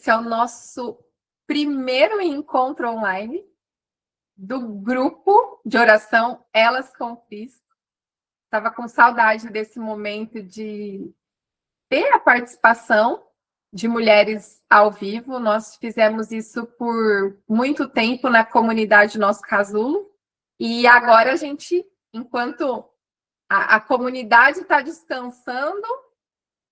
Esse é o nosso primeiro encontro online do grupo de oração Elas com Cristo. Estava com saudade desse momento de ter a participação de mulheres ao vivo. Nós fizemos isso por muito tempo na comunidade Nosso Casulo. E agora a gente, enquanto a comunidade está descansando,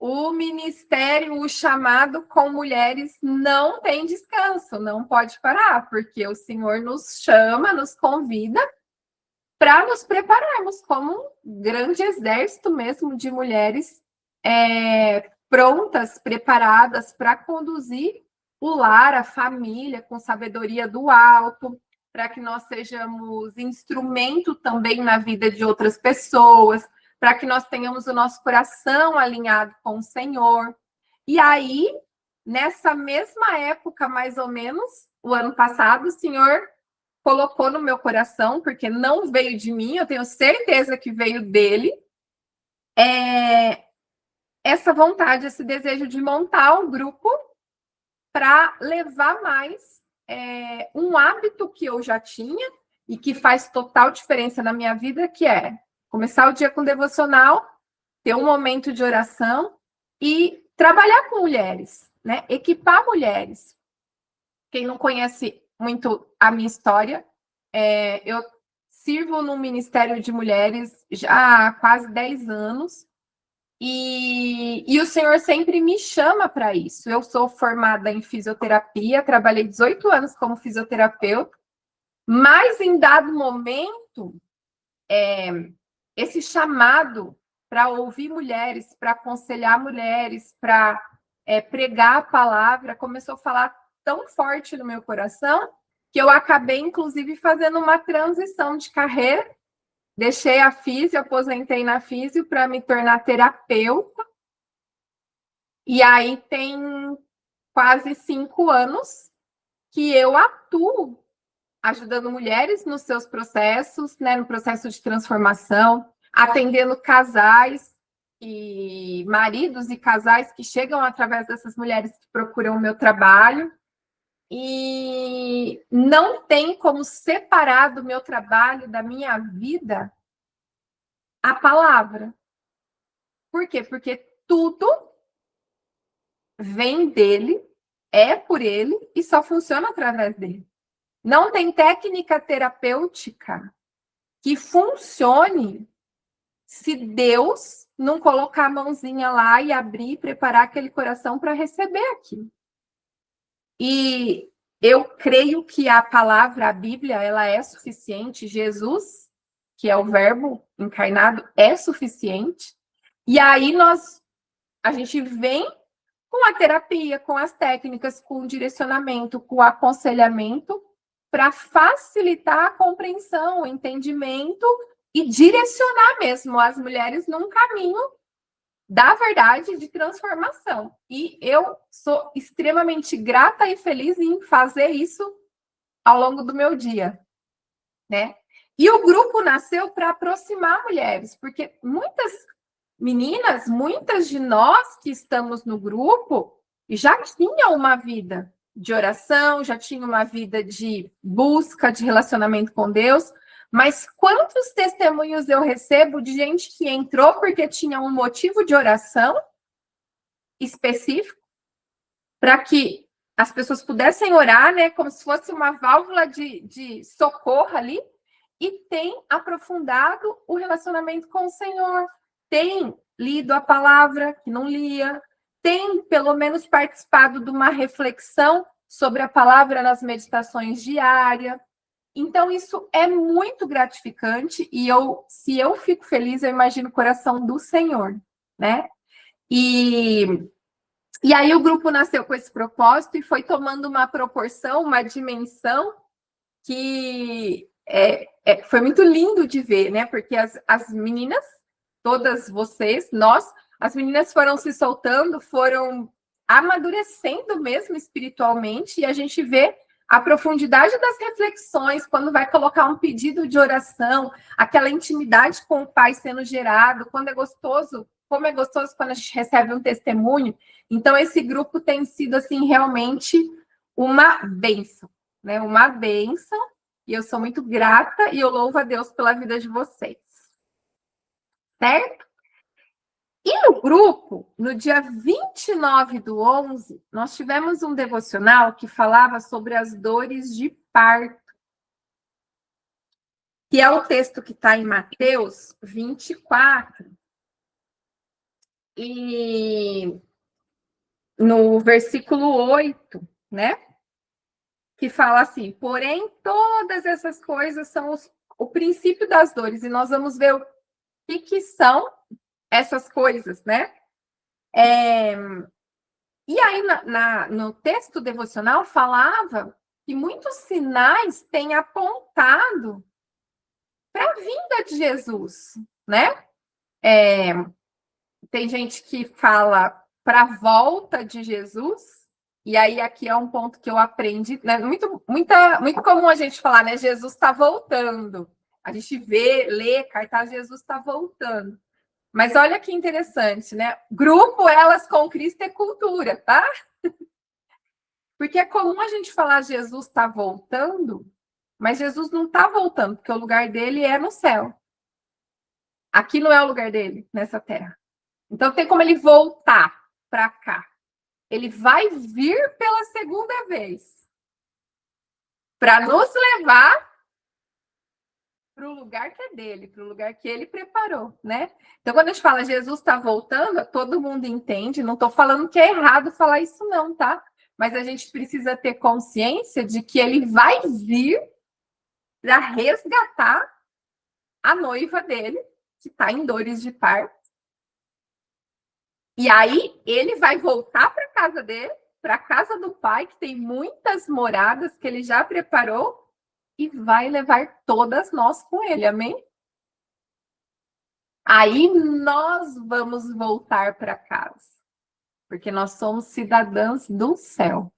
o ministério, o chamado com mulheres não tem descanso, não pode parar, porque o Senhor nos chama, nos convida para nos prepararmos como um grande exército mesmo de mulheres prontas, preparadas para conduzir o lar, a família, com sabedoria do alto, para que nós sejamos instrumento também na vida de outras pessoas, para que nós tenhamos o nosso coração alinhado com o Senhor. E aí, nessa mesma época, mais ou menos, o ano passado, o Senhor colocou no meu coração, porque não veio de mim, eu tenho certeza que veio dele, essa vontade, esse desejo de montar um grupo para levar mais um hábito que eu já tinha e que faz total diferença na minha vida, que é começar o dia com devocional, ter um momento de oração e trabalhar com mulheres, né? Equipar mulheres. Quem não conhece muito a minha história, eu sirvo no Ministério de Mulheres já há quase 10 anos e o Senhor sempre me chama para isso. Eu sou formada em fisioterapia, trabalhei 18 anos como fisioterapeuta, mas em dado momento, esse chamado para ouvir mulheres, para aconselhar mulheres, para pregar a palavra, começou a falar tão forte no meu coração que eu acabei, inclusive, fazendo uma transição de carreira. Deixei a físio, aposentei na físio para me tornar terapeuta. E aí tem quase 5 anos que eu atuo ajudando mulheres nos seus processos, né, no processo de transformação, atendendo casais e maridos e casais que chegam através dessas mulheres que procuram o meu trabalho. E não tem como separar do meu trabalho, da minha vida, a palavra. Por quê? Porque tudo vem dele, é por ele e só funciona através dele. Não tem técnica terapêutica que funcione se Deus não colocar a mãozinha lá e abrir e preparar aquele coração para receber aquilo. E eu creio que a palavra, a Bíblia, ela é suficiente. Jesus, que é o Verbo encarnado, é suficiente. E aí a gente vem com a terapia, com as técnicas, com o direcionamento, com o aconselhamento, para facilitar a compreensão, o entendimento e direcionar mesmo as mulheres num caminho da verdade de transformação. E eu sou extremamente grata e feliz em fazer isso ao longo do meu dia, né? E o grupo nasceu para aproximar mulheres, porque muitas meninas, muitas de nós que estamos no grupo já tinham uma vida de oração, já tinha uma vida de busca, de relacionamento com Deus, mas quantos testemunhos eu recebo de gente que entrou porque tinha um motivo de oração específico para que as pessoas pudessem orar, né, como se fosse uma válvula de socorro ali, e tem aprofundado o relacionamento com o Senhor, tem lido a palavra que não lia, tem pelo menos participado de uma reflexão sobre a palavra nas meditações diárias. Então, isso é muito gratificante e se eu fico feliz, eu imagino o coração do Senhor, né? E aí o grupo nasceu com esse propósito e foi tomando uma proporção, uma dimensão que foi muito lindo de ver, né? Porque as meninas, todas vocês, as meninas foram se soltando, foram amadurecendo mesmo espiritualmente, e a gente vê a profundidade das reflexões, quando vai colocar um pedido de oração, aquela intimidade com o Pai sendo gerado, quando é gostoso como é gostoso quando a gente recebe um testemunho. Então, esse grupo tem sido, assim, realmente uma bênção, né? Uma bênção. E eu sou muito grata e eu louvo a Deus pela vida de vocês. Certo? E no grupo, no dia 29/11, nós tivemos um devocional que falava sobre as dores de parto, que é o texto que está em Mateus 24, e no versículo 8, né? Que fala assim: porém, todas essas coisas são o princípio das dores, e nós vamos ver o que são essas coisas, né? E aí, no texto devocional, falava que muitos sinais têm apontado para a vinda de Jesus, né? Tem gente que fala para a volta de Jesus, e aí aqui é um ponto que eu aprendi, né? Muito comum a gente falar, né? Jesus está voltando. A gente lê cartaz, Jesus está voltando. Mas olha que interessante, né? Grupo Elas com Cristo é cultura, tá? Porque é comum a gente falar Jesus está voltando, mas Jesus não está voltando, porque o lugar dele é no céu. Aqui não é o lugar dele, nessa terra. Então tem como ele voltar para cá. Ele vai vir pela segunda vez para nos levar para o lugar que é dele, para o lugar que ele preparou, né? Então, quando a gente fala Jesus está voltando, todo mundo entende. Não estou falando que é errado falar isso, não, tá? Mas a gente precisa ter consciência de que ele vai vir para resgatar a noiva dele, que está em dores de parto. E aí ele vai voltar para a casa dele, para a casa do pai, que tem muitas moradas que ele já preparou, e vai levar todas nós com ele, amém? Aí nós vamos voltar para casa, porque nós somos cidadãs do céu.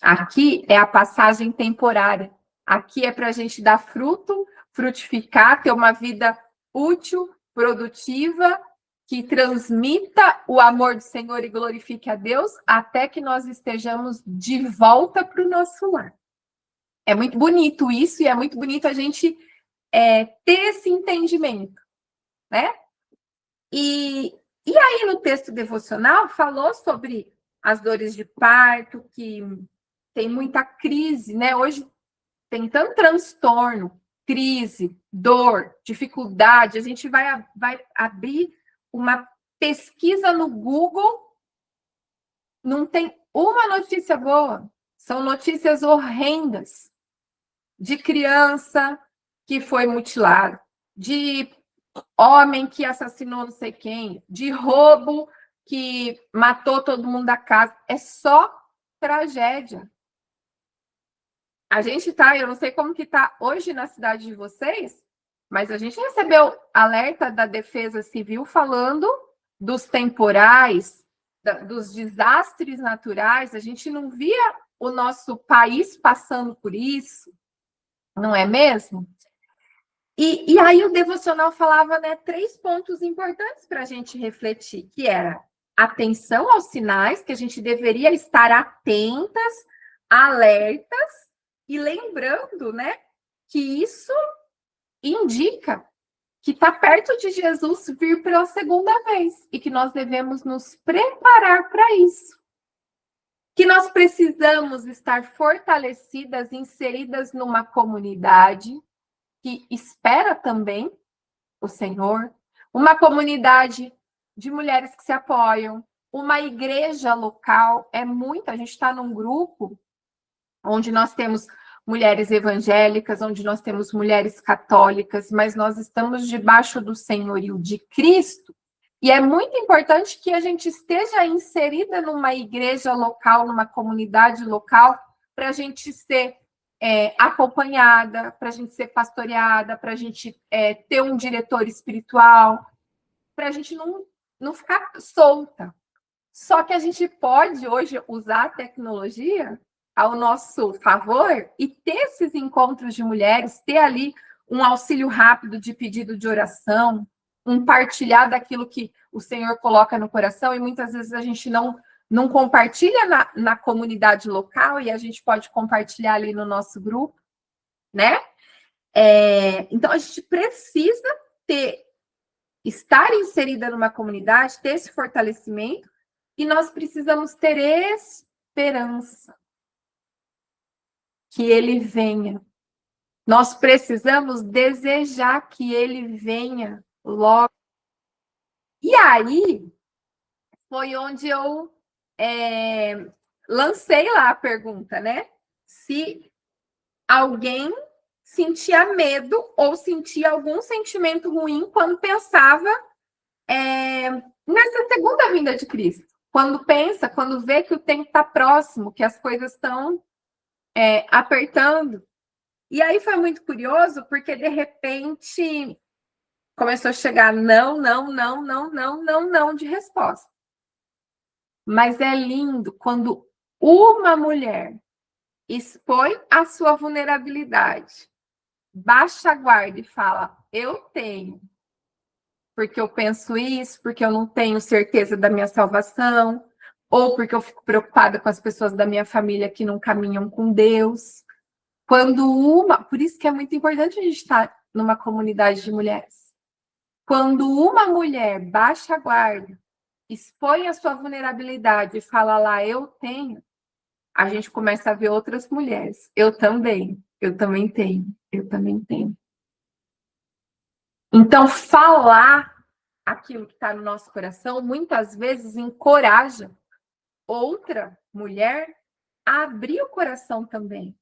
Aqui é a passagem temporária. Aqui é para a gente dar fruto, frutificar, ter uma vida útil, produtiva, que transmita o amor do Senhor e glorifique a Deus, até que nós estejamos de volta para o nosso lar. É muito bonito isso, e é muito bonito a gente ter esse entendimento, né? E aí, no texto devocional, falou sobre as dores de parto, que tem muita crise, né? Hoje tem tanto transtorno, crise, dor, dificuldade. A gente vai abrir uma pesquisa no Google, não tem uma notícia boa, são notícias horrendas de criança que foi mutilada, de homem que assassinou não sei quem, de roubo que matou todo mundo da casa. É só tragédia. A gente eu não sei como que tá hoje na cidade de vocês, mas a gente recebeu alerta da Defesa Civil falando dos temporais, dos desastres naturais. A gente não via o nosso país passando por isso, não é mesmo? E aí o devocional falava, né, 3 pontos importantes para a gente refletir, que era atenção aos sinais, que a gente deveria estar atentas, alertas, e lembrando, né, que isso indica que está perto de Jesus vir pela segunda vez, e que nós devemos nos preparar para isso. Que nós precisamos estar fortalecidas, inseridas numa comunidade que espera também o Senhor, uma comunidade de mulheres que se apoiam, uma igreja local. A gente está num grupo onde nós temos mulheres evangélicas, onde nós temos mulheres católicas, mas nós estamos debaixo do senhorio de Cristo, e é muito importante que a gente esteja inserida numa igreja local, numa comunidade local, para a gente ser acompanhada, para a gente ser pastoreada, para a gente ter um diretor espiritual, para a gente não ficar solta. Só que a gente pode hoje usar a tecnologia ao nosso favor e ter esses encontros de mulheres, ter ali um auxílio rápido de pedido de oração, partilhar daquilo que o Senhor coloca no coração, e muitas vezes a gente não compartilha na comunidade local, e a gente pode compartilhar ali no nosso grupo, né? Então, a gente precisa estar inserida numa comunidade, ter esse fortalecimento, e nós precisamos ter esperança que ele venha. Nós precisamos desejar que ele venha logo. E aí, foi onde eu lancei lá a pergunta, né? Se alguém sentia medo ou sentia algum sentimento ruim quando pensava nessa segunda vinda de Cristo. Quando vê que o tempo está próximo, que as coisas estão apertando. E aí foi muito curioso, porque de repente começou a chegar não de resposta. Mas é lindo quando uma mulher expõe a sua vulnerabilidade, baixa a guarda e fala: eu tenho, porque eu penso isso, porque eu não tenho certeza da minha salvação, ou porque eu fico preocupada com as pessoas da minha família que não caminham com Deus. Por isso que é muito importante a gente estar numa comunidade de mulheres. Quando uma mulher baixa a guarda, expõe a sua vulnerabilidade e fala lá, eu tenho, a gente começa a ver outras mulheres. Eu também tenho, eu também tenho. Então, falar aquilo que está no nosso coração, muitas vezes encoraja outra mulher a abrir o coração também,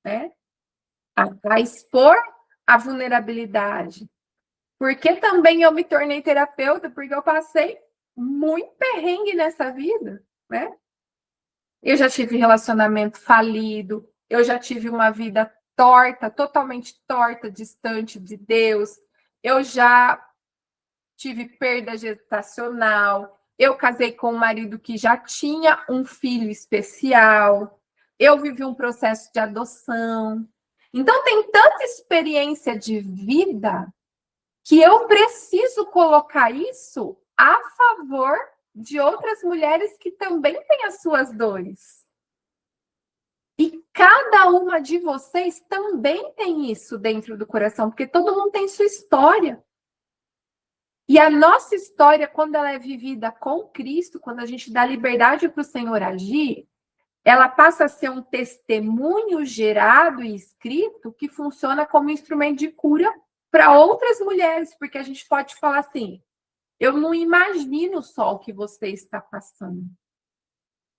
né? A expor a vulnerabilidade. Porque também eu me tornei terapeuta, porque eu passei muito perrengue nessa vida, né? Eu já tive relacionamento falido, eu já tive uma vida torta, totalmente torta, distante de Deus. Eu já tive perda gestacional. Eu casei com um marido que já tinha um filho especial. Eu vivi um processo de adoção. Então, tem tanta experiência de vida que eu preciso colocar isso a favor de outras mulheres que também têm as suas dores. E cada uma de vocês também tem isso dentro do coração, porque todo mundo tem sua história. E a nossa história, quando ela é vivida com Cristo, quando a gente dá liberdade para o Senhor agir, ela passa a ser um testemunho gerado e escrito que funciona como instrumento de cura para outras mulheres, porque a gente pode falar assim, eu não imagino só o que você está passando.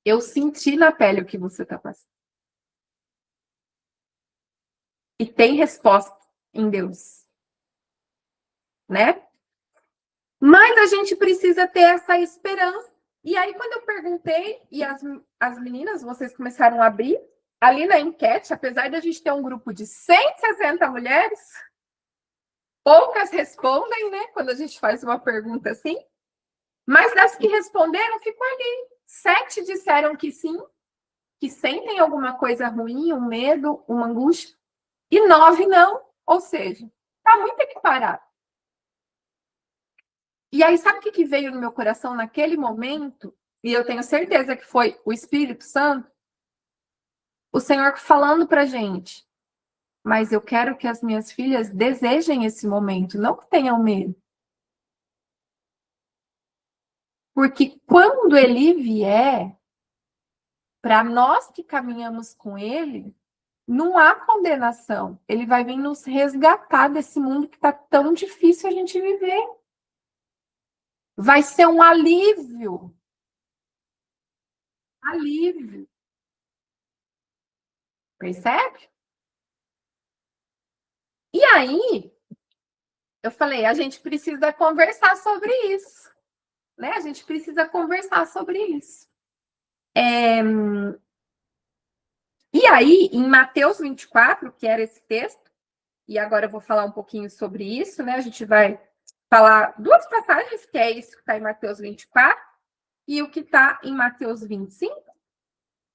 Eu senti na pele o que você está passando. E tem resposta em Deus. Né? Mas a gente precisa ter essa esperança. E aí, quando eu perguntei, e as meninas, vocês começaram a abrir, ali na enquete, apesar de a gente ter um grupo de 160 mulheres, poucas respondem, né? Quando a gente faz uma pergunta assim. Mas das que responderam, ficou ali. 7 disseram que sim, que sentem alguma coisa ruim, um medo, uma angústia. E 9 não. Ou seja, está muito equiparado. E aí, sabe o que veio no meu coração naquele momento? E eu tenho certeza que foi o Espírito Santo. O Senhor falando para a gente. Mas eu quero que as minhas filhas desejem esse momento, não que tenham medo. Porque quando ele vier, para nós que caminhamos com ele, não há condenação. Ele vai vir nos resgatar desse mundo que está tão difícil a gente viver. Vai ser um alívio. Alívio. Percebe? E aí, eu falei, a gente precisa conversar sobre isso. Né? A gente precisa conversar sobre isso. E aí, em Mateus 24, que era esse texto, e agora eu vou falar um pouquinho sobre isso, né? A gente vai falar duas passagens, que é isso que está em Mateus 24 e o que está em Mateus 25.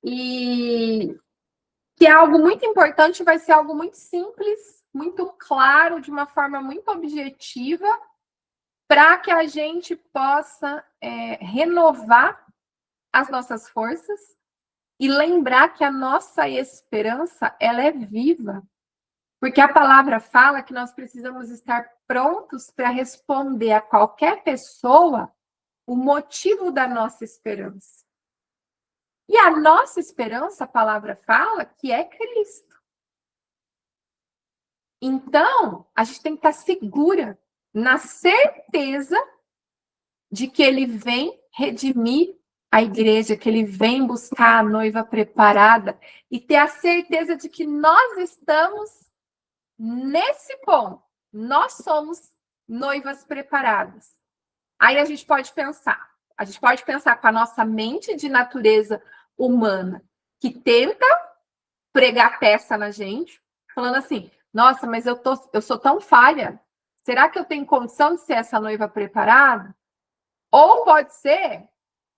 E que é algo muito importante, vai ser algo muito simples, muito claro, de uma forma muito objetiva, para que a gente possa renovar as nossas forças e lembrar que a nossa esperança, ela é viva. Porque a palavra fala que nós precisamos estar prontos para responder a qualquer pessoa o motivo da nossa esperança. E a nossa esperança, a palavra fala, que é Cristo. Então, a gente tem que estar segura, na certeza de que ele vem redimir a igreja, que ele vem buscar a noiva preparada e ter a certeza de que nós estamos nesse ponto. Nós somos noivas preparadas. Aí a gente pode pensar com a nossa mente de natureza humana, que tenta pregar peça na gente, falando assim, nossa, mas eu sou tão falha, será que eu tenho condição de ser essa noiva preparada? Ou pode ser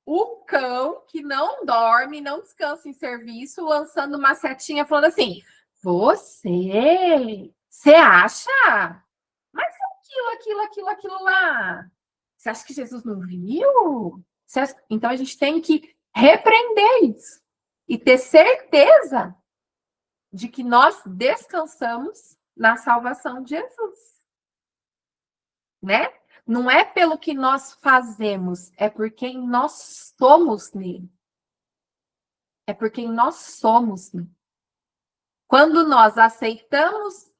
o cão que não dorme, não descansa em serviço, lançando uma setinha falando assim, você acha? Mas aquilo lá. Você acha que Jesus não viu? Então a gente tem que repreender isso e ter certeza de que nós descansamos na salvação de Jesus, né? Não é pelo que nós fazemos, é por quem nós somos nele. É por quem nós somos nele. Quando nós aceitamos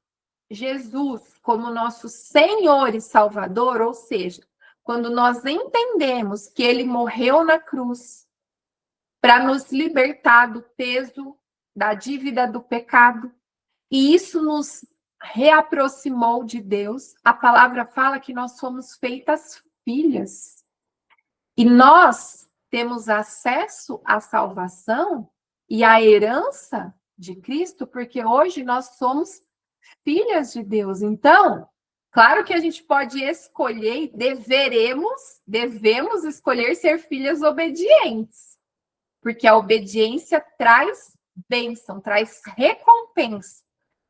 Jesus como nosso Senhor e Salvador, ou seja, quando nós entendemos que ele morreu na cruz para nos libertar do peso da dívida do pecado, e isso nos reaproximou de Deus, a palavra fala que nós somos feitas filhas. E nós temos acesso à salvação e à herança de Cristo, porque hoje nós somos filhas de Deus. Então, claro que a gente pode escolher e devemos escolher ser filhas obedientes, porque a obediência traz bênção, traz recompensa.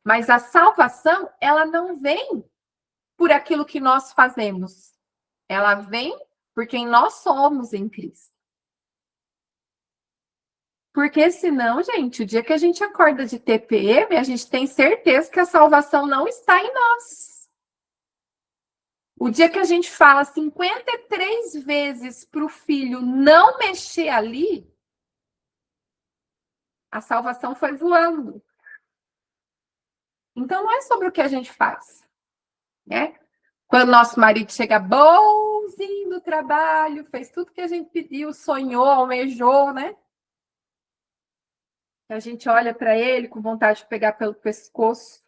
Mas a salvação, ela não vem por aquilo que nós fazemos. Ela vem por quem nós somos em Cristo. Porque senão, gente, o dia que a gente acorda de TPM, a gente tem certeza que a salvação não está em nós. O dia que a gente fala 53 vezes para o filho não mexer ali, a salvação foi voando. Então, não é sobre o que a gente faz, né? Quando nosso marido chega bonzinho do trabalho, fez tudo que a gente pediu, sonhou, almejou, né? A gente olha para ele com vontade de pegar pelo pescoço.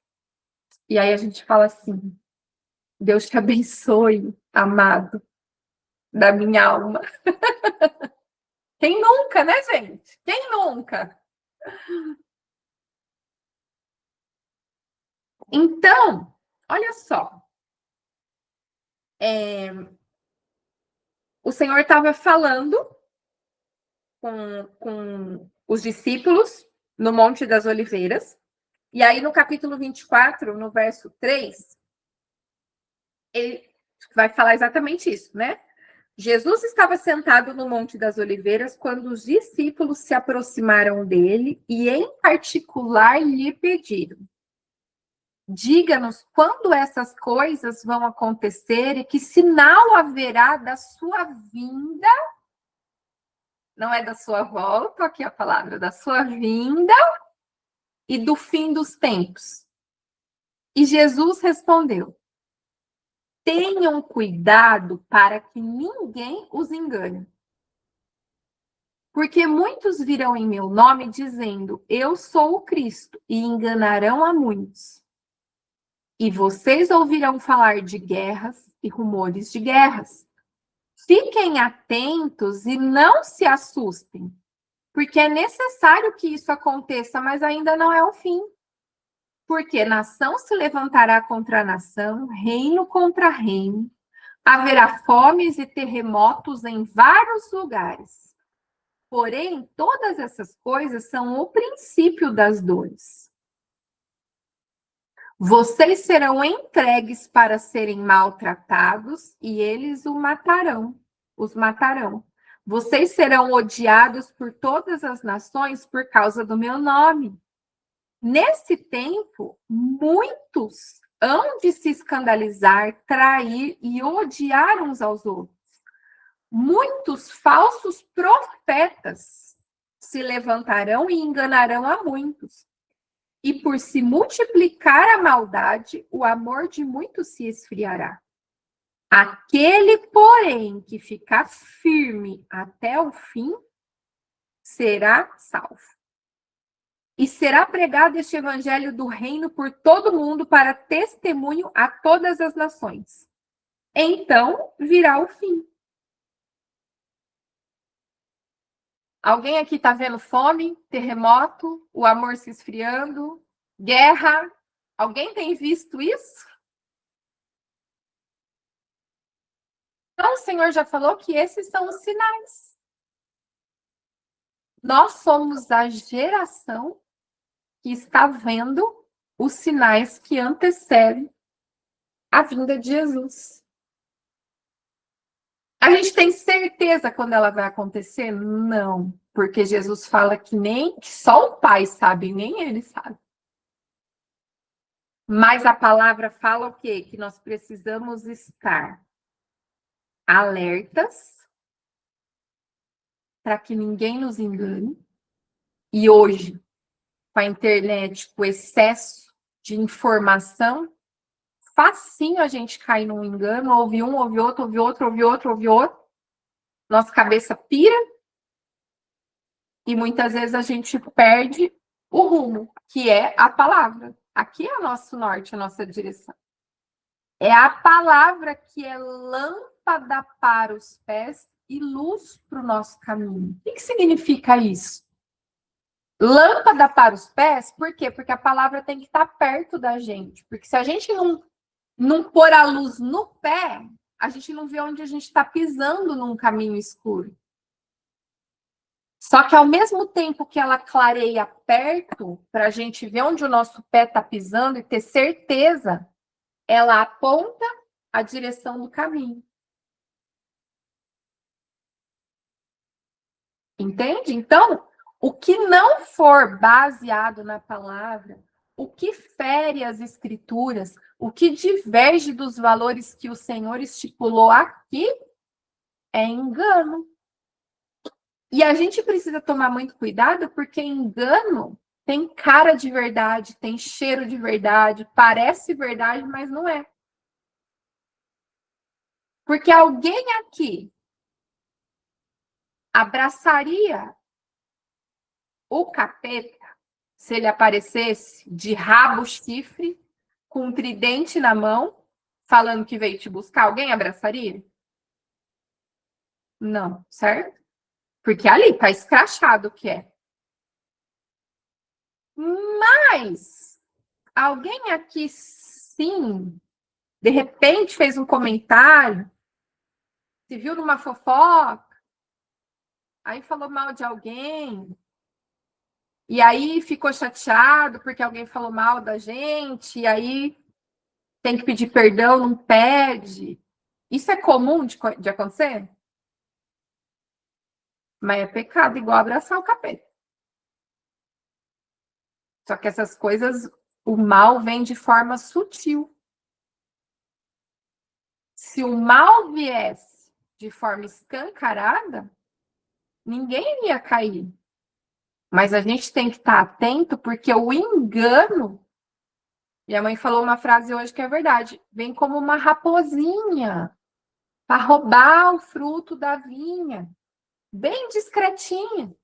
E aí a gente fala assim, Deus te abençoe, amado da minha alma. Quem nunca, né, gente? Quem nunca? Então, olha só. O Senhor estava falando com os discípulos no Monte das Oliveiras. E aí, no capítulo 24, no verso 3, ele vai falar exatamente isso, né? Jesus estava sentado no Monte das Oliveiras quando os discípulos se aproximaram dele e, em particular, lhe pediram: diga-nos quando essas coisas vão acontecer e que sinal haverá da sua vinda. Não é da sua volta, aqui a palavra, da sua vinda e do fim dos tempos. E Jesus respondeu: tenham cuidado para que ninguém os engane. Porque muitos virão em meu nome dizendo, eu sou o Cristo, e enganarão a muitos. E vocês ouvirão falar de guerras e rumores de guerras. Fiquem atentos e não se assustem, porque é necessário que isso aconteça, mas ainda não é o fim. Porque nação se levantará contra nação, reino contra reino, haverá fomes e terremotos em vários lugares. Porém, todas essas coisas são o princípio das dores. Vocês serão entregues para serem maltratados e eles os matarão. Vocês serão odiados por todas as nações por causa do meu nome. Nesse tempo, muitos hão de se escandalizar, trair e odiar uns aos outros. Muitos falsos profetas se levantarão e enganarão a muitos. E por se multiplicar a maldade, o amor de muitos se esfriará. Aquele, porém, que ficar firme até o fim, será salvo. E será pregado este evangelho do reino por todo mundo para testemunho a todas as nações. Então virá o fim. Alguém aqui está vendo fome, terremoto, o amor se esfriando, guerra? Alguém tem visto isso? Então, o Senhor já falou que esses são os sinais. Nós somos a geração que está vendo os sinais que antecedem a vinda de Jesus. A gente tem certeza quando ela vai acontecer? Não, porque Jesus fala que só o Pai sabe, nem ele sabe. Mas a palavra fala o quê? Que nós precisamos estar alertas para que ninguém nos engane. E hoje, com a internet, com o excesso de informação, facinho a gente cair num engano, ouve um, ouve outro, ouve outro, ouve outro, ouve outro. Nossa cabeça pira e muitas vezes a gente perde o rumo, que é a palavra. Aqui é o nosso norte, a nossa direção. É a palavra que é lâmpada para os pés e luz para o nosso caminho. O que significa isso? Lâmpada para os pés, por quê? Porque a palavra tem que estar perto da gente. Porque se a gente não pôr a luz no pé, a gente não vê onde a gente está pisando num caminho escuro. Só que ao mesmo tempo que ela clareia perto, para a gente ver onde o nosso pé está pisando e ter certeza, ela aponta a direção do caminho. Entende? Então, o que não for baseado na palavra, o que fere as escrituras, o que diverge dos valores que o Senhor estipulou aqui, é engano. E a gente precisa tomar muito cuidado, porque engano tem cara de verdade, tem cheiro de verdade, parece verdade, mas não é. Porque alguém aqui abraçaria o capeta se ele aparecesse de rabo, chifre, com um tridente na mão, falando que veio te buscar? Alguém abraçaria? Não, certo? Porque ali tá escrachado o que é. Mas alguém aqui, sim, de repente fez um comentário, se viu numa fofoca, aí falou mal de alguém, e aí ficou chateado porque alguém falou mal da gente, e aí tem que pedir perdão, não pede. Isso é comum de acontecer? Mas é pecado igual abraçar o capeta. Só que essas coisas, o mal vem de forma sutil. Se o mal viesse de forma escancarada, ninguém ia cair. Mas a gente tem que estar atento, porque o engano, minha mãe falou uma frase hoje que é verdade, vem como uma raposinha para roubar o fruto da vinha, bem discretinha.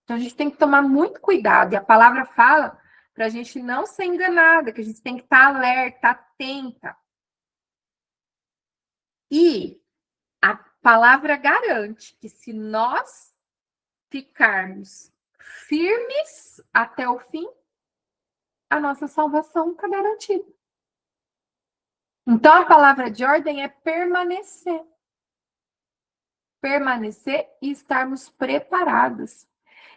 Então a gente tem que tomar muito cuidado, e a palavra fala para a gente não ser enganada, que a gente tem que estar alerta, atenta. E a palavra garante que se nós ficarmos firmes até o fim, a nossa salvação está garantida. Então, a palavra de ordem é permanecer. Permanecer e estarmos preparados.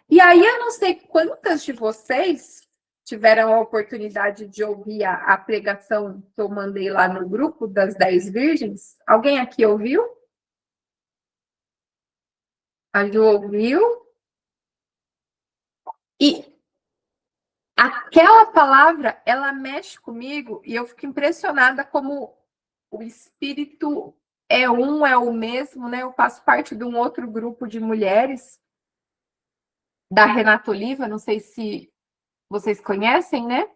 E aí, eu não sei quantas de vocês tiveram a oportunidade de ouvir a pregação que eu mandei lá no grupo das 10 virgens? Alguém aqui ouviu? A Ju ouviu? E aquela palavra, ela mexe comigo e eu fico impressionada como o Espírito é o mesmo, né? Eu faço parte de um outro grupo de mulheres, da Renata Oliva, não sei se vocês conhecem, né?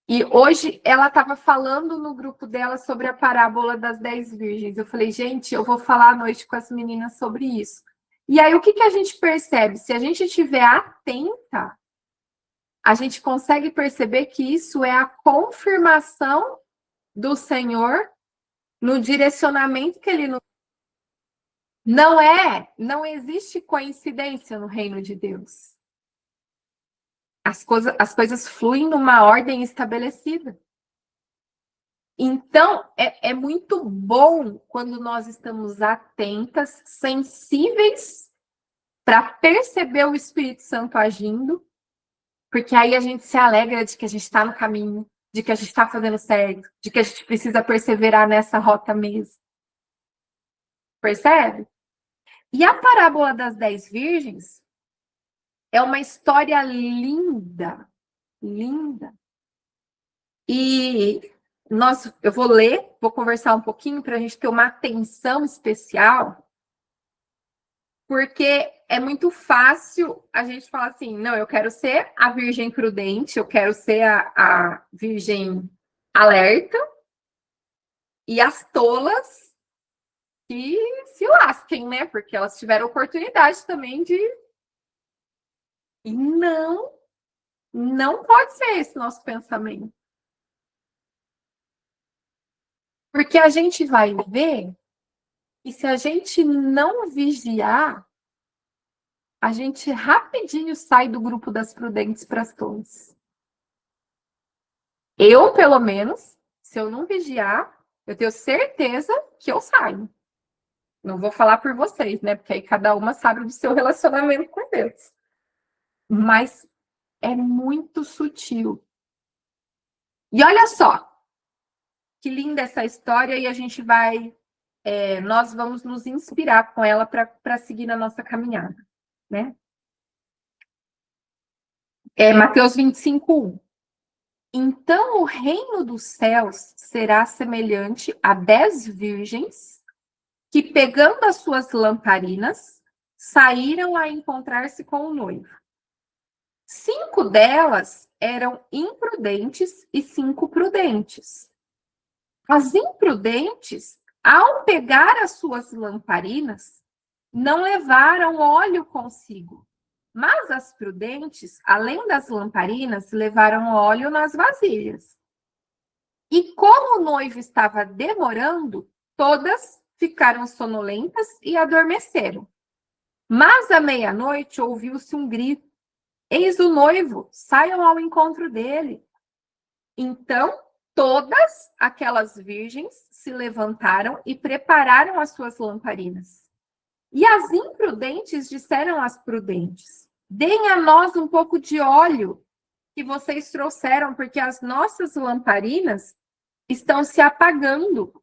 E hoje ela estava falando no grupo dela sobre a parábola das 10 virgens. Eu falei, gente, eu vou falar à noite com as meninas sobre isso. E aí, o que a gente percebe? Se a gente estiver atenta, a gente consegue perceber que isso é a confirmação do Senhor no direcionamento que ele nos... Não existe coincidência no reino de Deus. As coisas fluem numa ordem estabelecida. Então, é muito bom quando nós estamos atentas, sensíveis, para perceber o Espírito Santo agindo, porque aí a gente se alegra de que a gente está no caminho, de que a gente está fazendo certo, de que a gente precisa perseverar nessa rota mesmo. Percebe? E a parábola das 10 virgens é uma história linda, linda. E eu vou ler, vou conversar um pouquinho para a gente ter uma atenção especial, porque é muito fácil a gente falar assim, não, eu quero ser a virgem prudente, eu quero ser a virgem alerta, e as tolas que se lasquem, né? Porque elas tiveram oportunidade também de... E não pode ser esse nosso pensamento. Porque a gente vai ver, e se a gente não vigiar, a gente rapidinho sai do grupo das prudentes para as tolas. Eu, pelo menos, se eu não vigiar, eu tenho certeza que eu saio. Não vou falar por vocês, né? Porque aí cada uma sabe do seu relacionamento com Deus. Mas é muito sutil. E olha só, que linda essa história, e a gente vai... nós vamos nos inspirar com ela para seguir na nossa caminhada, né? Mateus 25:1. Então o reino dos céus será semelhante a 10 virgens que, pegando as suas lamparinas, saíram a encontrar-se com o noivo. 5 delas eram imprudentes e 5 prudentes. As imprudentes, ao pegar as suas lamparinas, não levaram óleo consigo. Mas as prudentes, além das lamparinas, levaram óleo nas vasilhas. E como o noivo estava demorando, todas ficaram sonolentas e adormeceram. Mas à meia-noite ouviu-se um grito: eis o noivo, saiam ao encontro dele. Então, todas aquelas virgens se levantaram e prepararam as suas lamparinas. E as imprudentes disseram às prudentes: deem a nós um pouco de óleo que vocês trouxeram, porque as nossas lamparinas estão se apagando.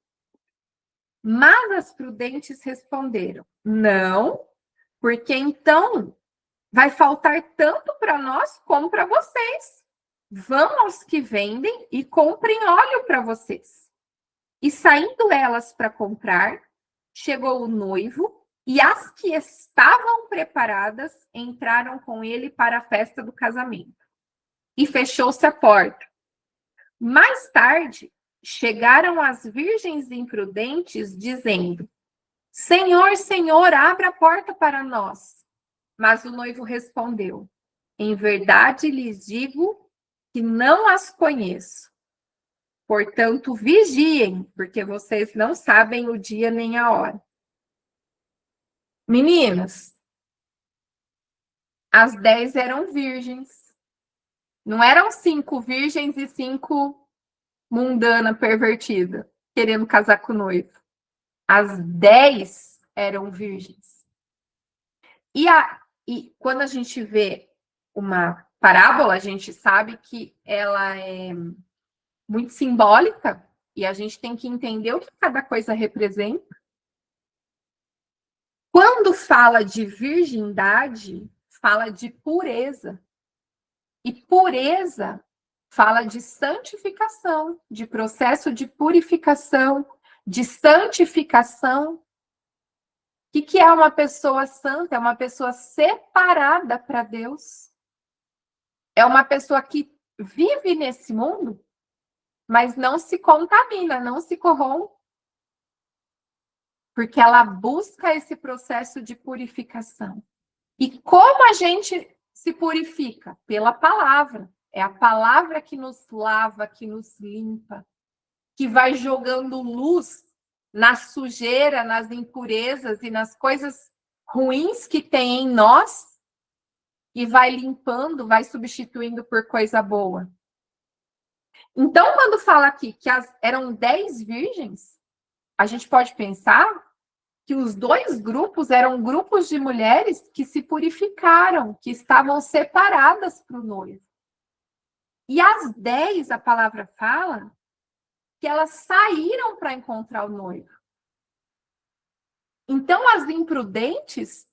Mas as prudentes responderam: não, porque então vai faltar tanto para nós como para vocês. Vão aos que vendem e comprem óleo para vocês. E saindo elas para comprar, chegou o noivo, e as que estavam preparadas entraram com ele para a festa do casamento. E fechou-se a porta. Mais tarde, chegaram as virgens imprudentes, dizendo: Senhor, Senhor, abra a porta para nós. Mas o noivo respondeu: em verdade lhes digo que não as conheço. Portanto, vigiem, porque vocês não sabem o dia nem a hora. Meninas, as 10 eram virgens. Não eram 5 virgens e 5 mundana pervertida, querendo casar com o noivo. As 10 eram virgens. E quando a gente vê uma parábola, a gente sabe que ela é muito simbólica e a gente tem que entender o que cada coisa representa. Quando fala de virgindade, fala de pureza. E pureza fala de santificação, de processo de purificação, de santificação. O que é uma pessoa santa? É uma pessoa separada para Deus. É uma pessoa que vive nesse mundo, mas não se contamina, não se corrompe, porque ela busca esse processo de purificação. E como a gente se purifica? Pela palavra. É a palavra que nos lava, que nos limpa, que vai jogando luz na sujeira, nas impurezas e nas coisas ruins que tem em nós e vai limpando, vai substituindo por coisa boa. Então, quando fala aqui que eram 10 virgens, a gente pode pensar que os dois grupos eram grupos de mulheres que se purificaram, que estavam separadas para o noivo. E as 10, a palavra fala, que elas saíram para encontrar o noivo. Então, as imprudentes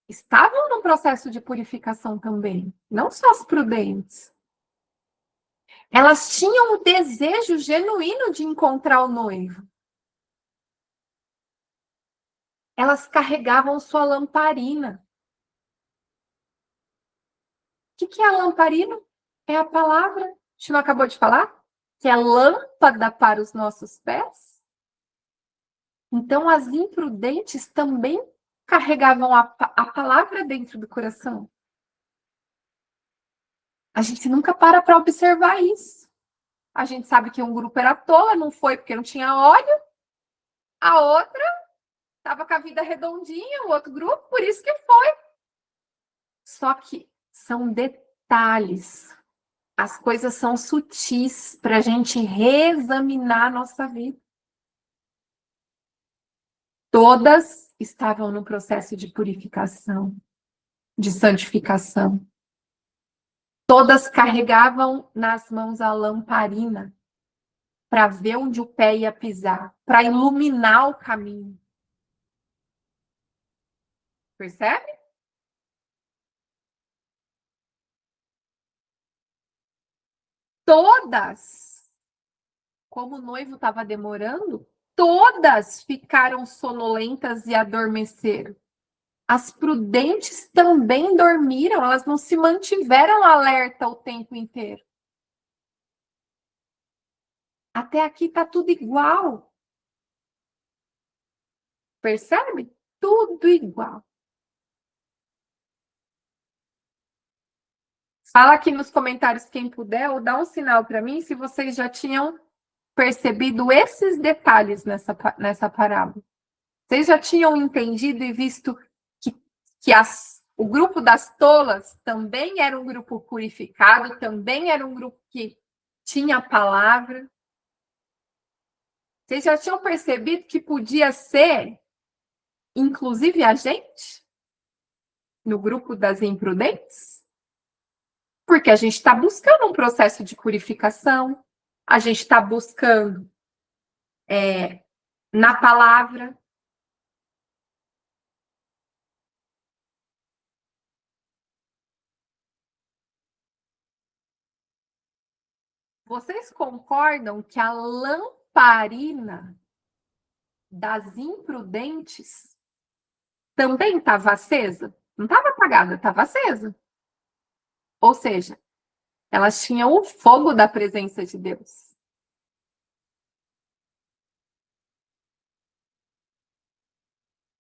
estavam no processo de purificação também, não só as prudentes. Elas tinham o desejo genuíno de encontrar o noivo. Elas carregavam sua lamparina. O que é a lamparina? É a palavra. A gente não acabou de falar? Que é lâmpada para os nossos pés. Então, as imprudentes também carregavam a palavra dentro do coração. A gente nunca para observar isso. A gente sabe que um grupo era tola, não foi porque não tinha óleo. A outra estava com a vida redondinha, o outro grupo, por isso que foi. Só que são detalhes. As coisas são sutis para a gente reexaminar a nossa vida. Todas estavam no processo de purificação, de santificação. Todas carregavam nas mãos a lamparina para ver onde o pé ia pisar, para iluminar o caminho. Percebe? Todas, como o noivo estava demorando, todas ficaram sonolentas e adormeceram. As prudentes também dormiram, elas não se mantiveram alerta o tempo inteiro. Até aqui está tudo igual. Percebe? Tudo igual. Fala aqui nos comentários quem puder, ou dá um sinal para mim se vocês já tinham percebido esses detalhes nessa parábola. Vocês já tinham entendido e visto que o grupo das tolas também era um grupo purificado, também era um grupo que tinha a palavra. Vocês já tinham percebido que podia ser, inclusive, a gente? No grupo das imprudentes? Porque a gente está buscando um processo de purificação, a gente está buscando na palavra. Vocês concordam que a lamparina das imprudentes também estava acesa? Não estava apagada, estava acesa. Ou seja, elas tinham o fogo da presença de Deus.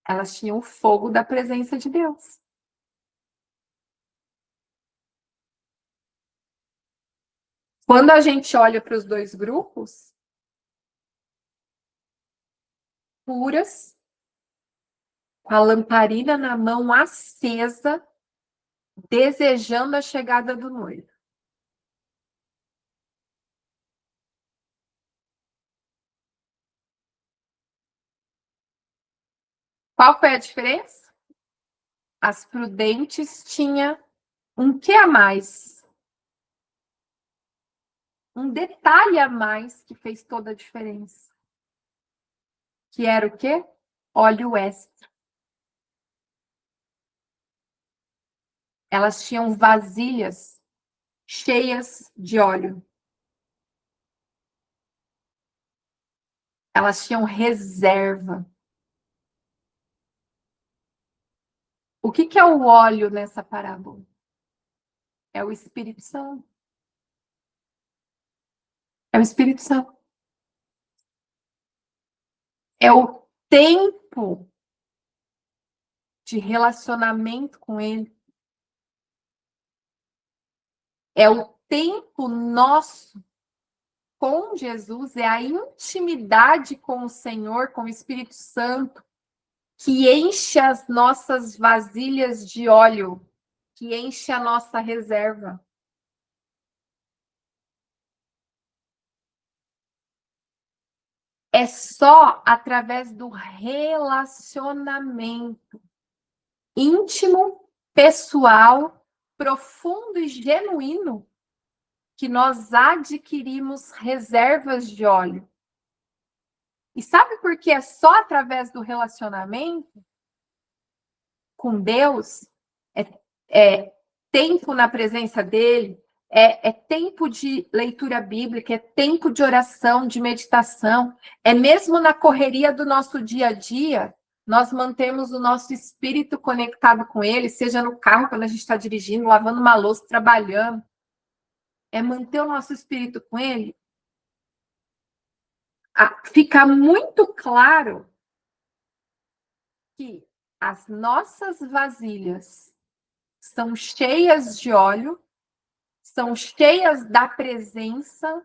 Elas tinham o fogo da presença de Deus. Quando a gente olha para os dois grupos, puras, com a lamparina na mão acesa, desejando a chegada do noivo. Qual foi a diferença? As prudentes tinham Um que a mais? Um detalhe a mais que fez toda a diferença. Que era o quê? Óleo extra. Elas tinham vasilhas cheias de óleo. Elas tinham reserva. O que é o óleo nessa parábola? É o Espírito Santo. É o Espírito Santo. É o tempo de relacionamento com Ele. É o tempo nosso com Jesus, é a intimidade com o Senhor, com o Espírito Santo, que enche as nossas vasilhas de óleo, que enche a nossa reserva. É só através do relacionamento íntimo, pessoal, profundo e genuíno que nós adquirimos reservas de óleo. E sabe por que é só através do relacionamento com Deus? É tempo na presença dele, é tempo de leitura bíblica, é tempo de oração, de meditação, é mesmo na correria do nosso dia a dia, nós mantemos o nosso espírito conectado com ele, seja no carro, quando a gente está dirigindo, lavando uma louça, trabalhando. É manter o nosso espírito com ele. Fica muito claro que as nossas vasilhas são cheias de óleo, são cheias da presença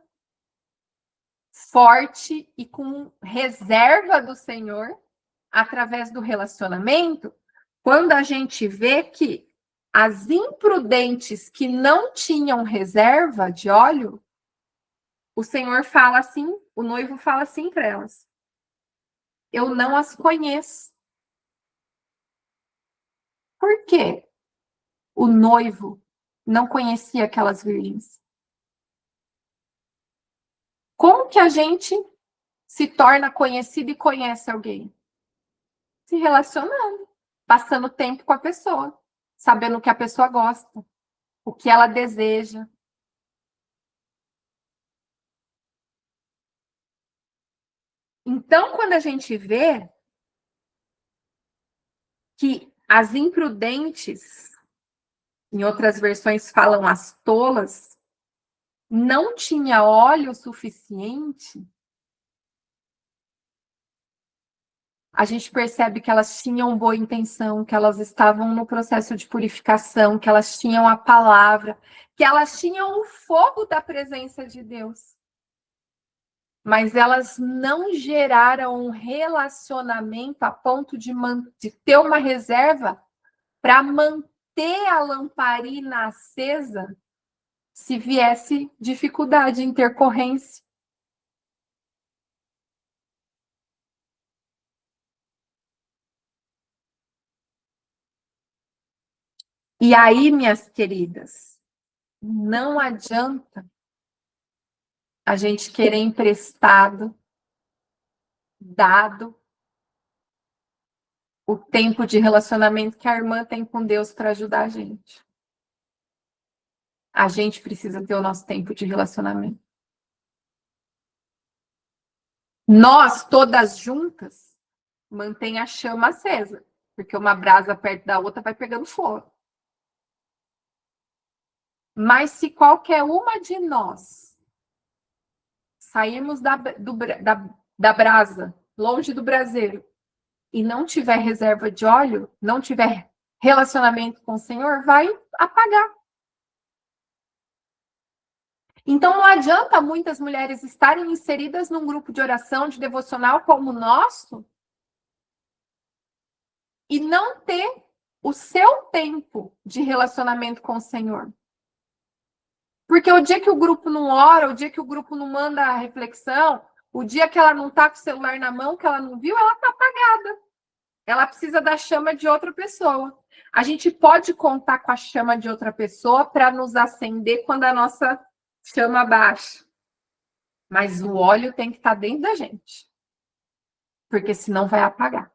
forte e com reserva do Senhor, através do relacionamento, quando a gente vê que as imprudentes que não tinham reserva de óleo, o Senhor fala assim, o noivo fala assim para elas: eu não as conheço. Por quê? O noivo não conhecia aquelas virgens. Como que a gente se torna conhecido e conhece alguém? Se relacionando, passando tempo com a pessoa, sabendo o que a pessoa gosta, o que ela deseja. Então, quando a gente vê que as imprudentes, em outras versões falam as tolas, não tinha óleo suficiente, a gente percebe que elas tinham boa intenção, que elas estavam no processo de purificação, que elas tinham a palavra, que elas tinham o fogo da presença de Deus. Mas elas não geraram um relacionamento a ponto de ter uma reserva para manter a lamparina acesa se viesse dificuldade, intercorrência. E aí, minhas queridas, não adianta a gente querer emprestado, dado, o tempo de relacionamento que a irmã tem com Deus para ajudar a gente. A gente precisa ter o nosso tempo de relacionamento. Nós, todas juntas, mantém a chama acesa, porque uma brasa perto da outra vai pegando fogo. Mas se qualquer uma de nós sairmos da brasa, longe do braseiro, e não tiver reserva de óleo, não tiver relacionamento com o Senhor, vai apagar. Então, não adianta muitas mulheres estarem inseridas num grupo de oração, de devocional como o nosso, e não ter o seu tempo de relacionamento com o Senhor. Porque o dia que o grupo não ora, o dia que o grupo não manda a reflexão, o dia que ela não está com o celular na mão, que ela não viu, ela está apagada. Ela precisa da chama de outra pessoa. A gente pode contar com a chama de outra pessoa para nos acender quando a nossa chama baixa. Mas o óleo tem que estar dentro da gente. Porque senão vai apagar.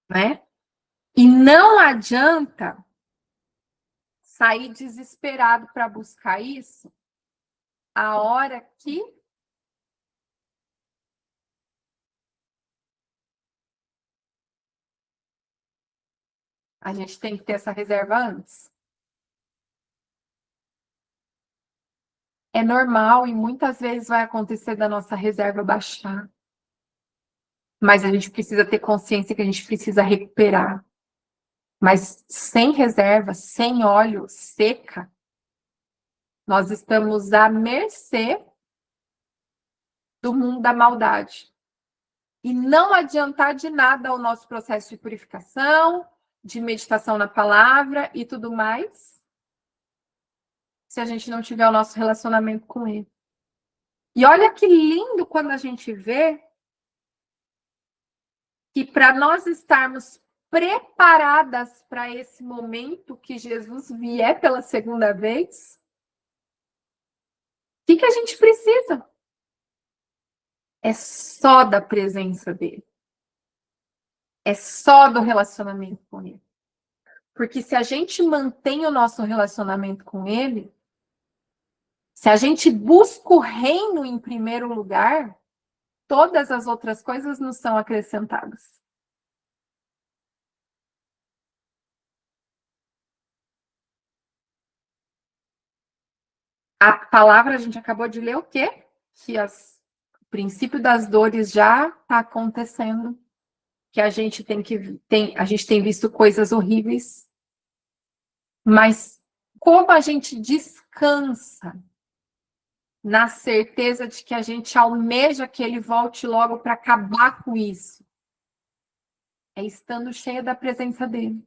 Né? E não adianta sair desesperado para buscar isso a hora que a gente tem que ter essa reserva antes. É normal e muitas vezes vai acontecer da nossa reserva baixar. Mas a gente precisa ter consciência que a gente precisa recuperar. Mas sem reserva, sem óleo, seca, nós estamos à mercê do mundo da maldade. E não adiantar de nada o nosso processo de purificação, de meditação na palavra e tudo mais, se a gente não tiver o nosso relacionamento com ele. E olha que lindo quando a gente vê que para nós estarmos preparadas para esse momento que Jesus vier pela segunda vez, o que a gente precisa? É só da presença dele. É só do relacionamento com ele. Porque se a gente mantém o nosso relacionamento com ele, se a gente busca o reino em primeiro lugar, todas as outras coisas nos são acrescentadas. A palavra, a gente acabou de ler o quê? Que o princípio das dores já está acontecendo, que a gente a gente tem visto coisas horríveis, mas como a gente descansa na certeza de que a gente almeja que ele volte logo para acabar com isso? É estando cheia da presença dele.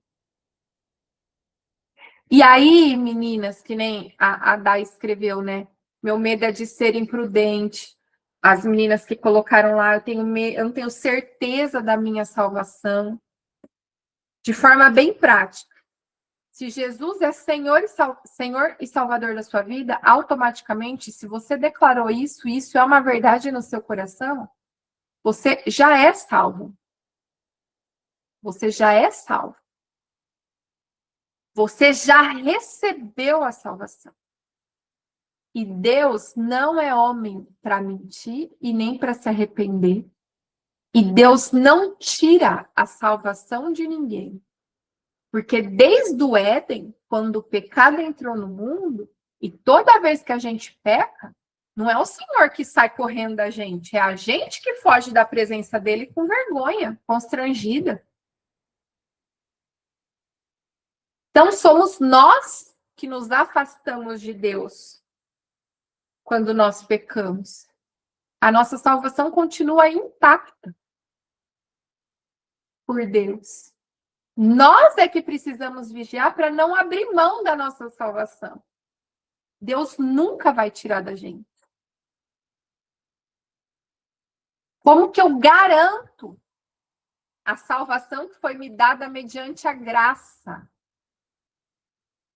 E aí, meninas, que nem a Dai escreveu, né? Meu medo é de ser imprudente. As meninas que colocaram lá, eu não tenho certeza da minha salvação. De forma bem prática. Se Jesus é Senhor e Salvador da sua vida, automaticamente, se você declarou isso, isso é uma verdade no seu coração, você já é salvo. Você já é salvo. Você já recebeu a salvação. E Deus não é homem para mentir e nem para se arrepender. E Deus não tira a salvação de ninguém. Porque desde o Éden, quando o pecado entrou no mundo, e toda vez que a gente peca, não é o Senhor que sai correndo da gente, é a gente que foge da presença dele com vergonha, constrangida. Então somos nós que nos afastamos de Deus quando nós pecamos. A nossa salvação continua intacta por Deus. Nós é que precisamos vigiar para não abrir mão da nossa salvação. Deus nunca vai tirar da gente. Como que eu garanto a salvação que foi me dada mediante a graça?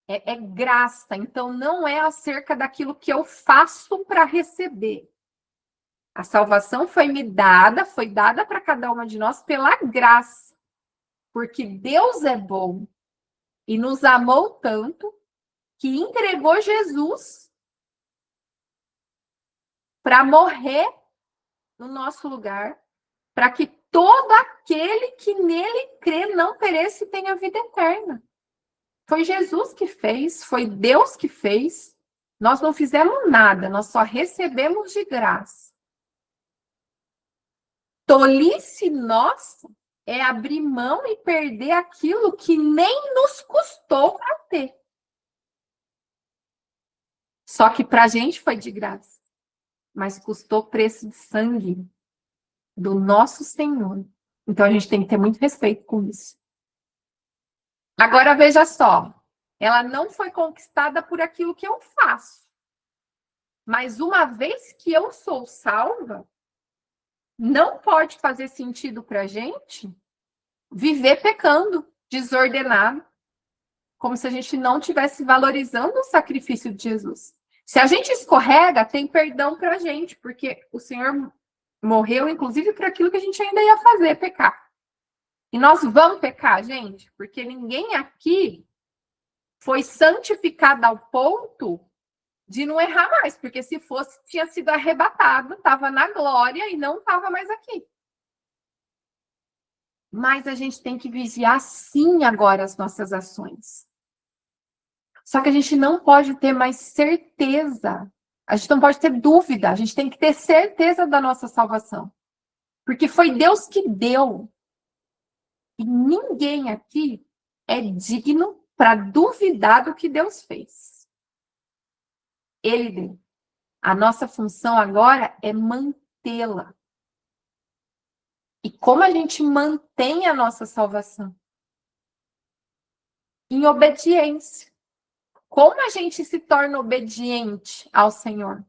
É graça, então não é acerca daquilo que eu faço para receber. A salvação foi dada para cada uma de nós pela graça. Porque Deus é bom e nos amou tanto que entregou Jesus para morrer no nosso lugar, para que todo aquele que nele crê não pereça e tenha vida eterna. Foi Jesus que fez, foi Deus que fez. Nós não fizemos nada, nós só recebemos de graça. Tolice nossa é abrir mão e perder aquilo que nem nos custou para ter. Só que para a gente foi de graça, mas custou preço de sangue do nosso Senhor. Então a gente tem que ter muito respeito com isso. Agora veja só, ela não foi conquistada por aquilo que eu faço. Mas uma vez que eu sou salva, não pode fazer sentido para a gente viver pecando, desordenado, como se a gente não estivesse valorizando o sacrifício de Jesus. Se a gente escorrega, tem perdão para a gente, porque o Senhor morreu, inclusive, por aquilo que a gente ainda ia fazer, pecar. E nós vamos pecar, gente, porque ninguém aqui foi santificado ao ponto de não errar mais, porque se fosse, tinha sido arrebatado, estava na glória e não estava mais aqui. Mas a gente tem que vigiar, sim, agora as nossas ações. Só que a gente não pode ter mais certeza. A gente não pode ter dúvida. A gente tem que ter certeza da nossa salvação. Porque foi Deus que deu. E ninguém aqui é digno para duvidar do que Deus fez. Ele deu. A nossa função agora é mantê-la. E como a gente mantém a nossa salvação? Em obediência. Como a gente se torna obediente ao Senhor?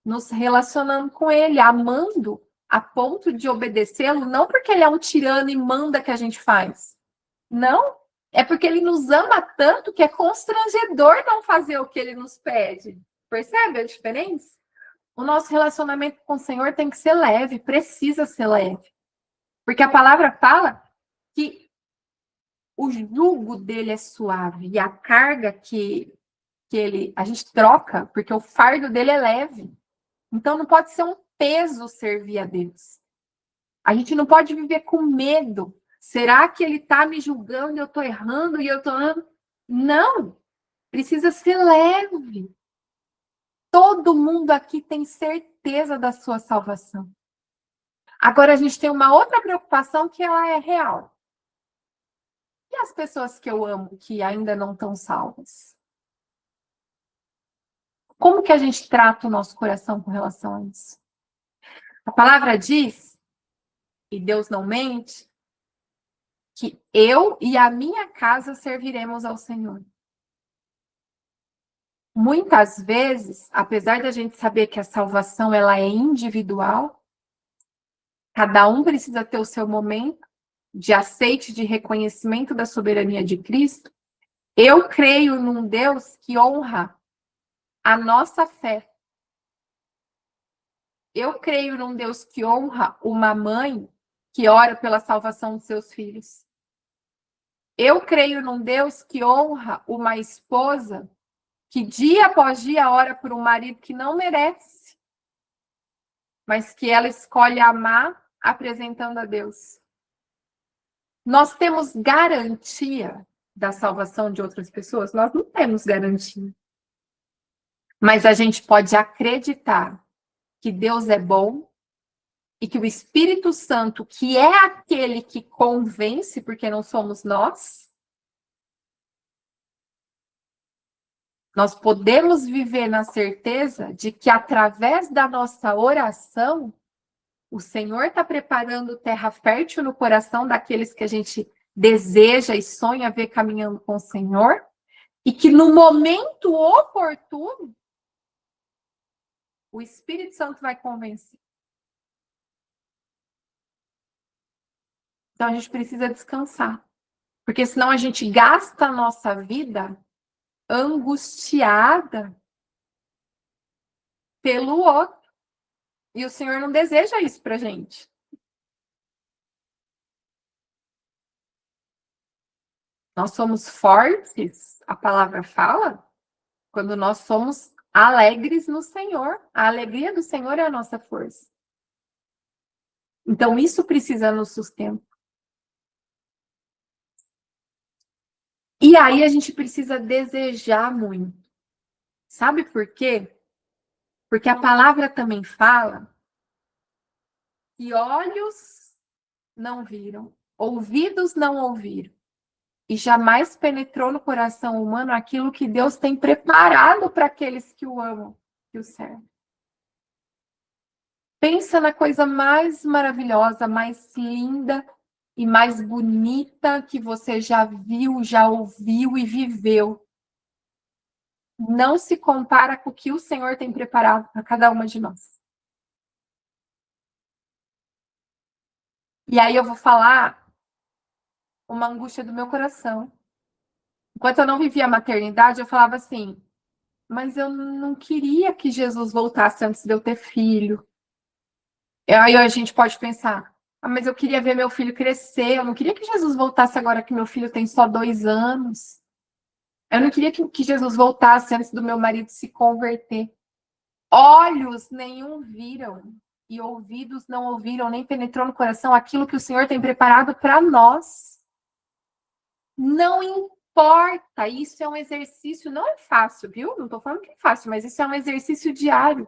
Nos relacionando com Ele, amando a ponto de obedecê-lo, não porque Ele é um tirano e manda que a gente faz. Não, é porque Ele nos ama tanto que é constrangedor não fazer o que Ele nos pede. Percebe a diferença? O nosso relacionamento com o Senhor tem que ser leve, precisa ser leve. Porque a palavra fala que o jugo dele é suave e a carga que a gente troca, porque o fardo dele é leve. Então não pode ser um peso servir a Deus. A gente não pode viver com medo. Será que ele está me julgando e eu estou errando e eu estou errando? Não, precisa ser leve. Todo mundo aqui tem certeza da sua salvação. Agora a gente tem uma outra preocupação que ela é real. E as pessoas que eu amo que ainda não estão salvas? Como que a gente trata o nosso coração com relação a isso? A palavra diz, e Deus não mente, que eu e a minha casa serviremos ao Senhor. Muitas vezes, apesar da gente saber que a salvação ela é individual, cada um precisa ter o seu momento de aceite, de reconhecimento da soberania de Cristo. Eu creio num Deus que honra a nossa fé. Eu creio num Deus que honra uma mãe que ora pela salvação de seus filhos. Eu creio num Deus que honra uma esposa que dia após dia ora por um marido que não merece, mas que ela escolhe amar apresentando a Deus. Nós temos garantia da salvação de outras pessoas? Nós não temos garantia. Mas a gente pode acreditar que Deus é bom e que o Espírito Santo, que é aquele que convence, porque não somos nós podemos viver na certeza de que através da nossa oração, o Senhor está preparando terra fértil no coração daqueles que a gente deseja e sonha ver caminhando com o Senhor, e que no momento oportuno, o Espírito Santo vai convencer. Então a gente precisa descansar, porque senão a gente gasta a nossa vida angustiada pelo outro. E o Senhor não deseja isso pra gente. Nós somos fortes, a palavra fala, quando nós somos alegres no Senhor. A alegria do Senhor é a nossa força. Então isso precisa nos sustentar. E aí a gente precisa desejar muito. Sabe por quê? Porque a palavra também fala que olhos não viram, ouvidos não ouviram, e jamais penetrou no coração humano aquilo que Deus tem preparado para aqueles que o amam, que o servem. Pensa na coisa mais maravilhosa, mais linda e mais bonita que você já viu, já ouviu e viveu. Não se compara com o que o Senhor tem preparado para cada uma de nós. E aí eu vou falar uma angústia do meu coração. Enquanto eu não vivia a maternidade, eu falava assim, mas eu não queria que Jesus voltasse antes de eu ter filho. E aí a gente pode pensar, mas eu queria ver meu filho crescer, eu não queria que Jesus voltasse agora que meu filho tem só 2 anos. Eu não queria que Jesus voltasse antes do meu marido se converter. Olhos nenhum viram e ouvidos não ouviram, nem penetrou no coração aquilo que o Senhor tem preparado para nós. Não importa, isso é um exercício, não é fácil, viu? Não estou falando que é fácil, mas isso é um exercício diário.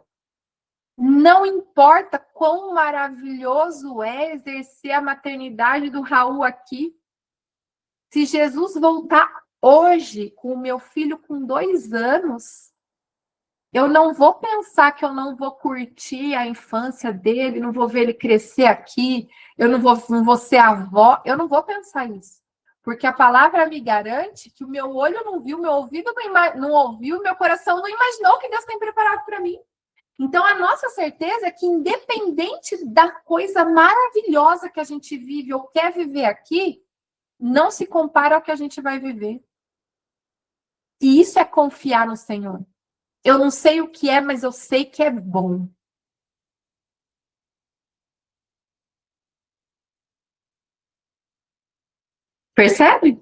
Não importa quão maravilhoso é exercer a maternidade do Raul aqui. Se Jesus voltar hoje com o meu filho com 2 anos, eu não vou pensar que eu não vou curtir a infância dele, não vou ver ele crescer aqui, eu não vou ser avó, eu não vou pensar isso. Porque a palavra me garante que o meu olho não viu, meu ouvido não ouviu, meu coração não imaginou o que Deus tem preparado para mim. Então, a nossa certeza é que, independente da coisa maravilhosa que a gente vive ou quer viver aqui, não se compara ao que a gente vai viver. E isso é confiar no Senhor. Eu não sei o que é, mas eu sei que é bom. Percebe?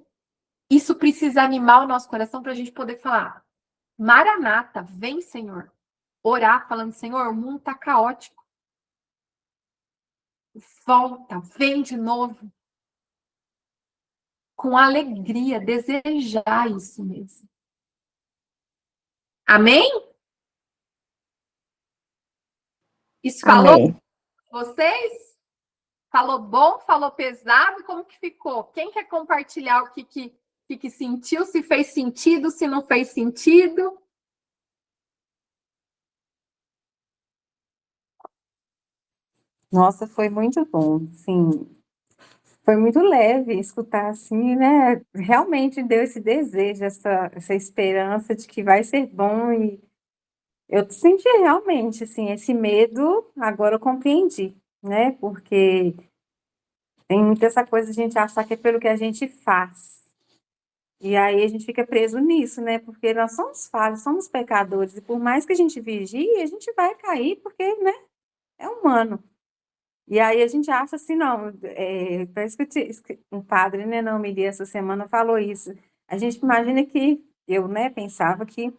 Isso precisa animar o nosso coração para a gente poder falar: Maranata, vem, Senhor. Orar falando: Senhor, o mundo está caótico. Volta, vem de novo. Com alegria, desejar isso mesmo. Amém? Isso falou Amém. vocês? Falou bom? Falou pesado? Como que ficou? Quem quer compartilhar o que sentiu? Se fez sentido? Se não fez sentido? Nossa, foi muito bom, sim. Foi muito leve escutar assim, né? Realmente deu esse desejo, essa esperança de que vai ser bom e eu senti realmente, assim, esse medo, agora eu compreendi, né? Porque tem muita essa coisa de a gente achar que é pelo que a gente faz. E aí a gente fica preso nisso, né? Porque nós somos falhos, somos pecadores, e por mais que a gente vigie, a gente vai cair, porque, né? É humano. E aí a gente acha assim, não, parece que um padre, né, na homilia essa semana falou isso. A gente imagina que, eu, né, pensava que,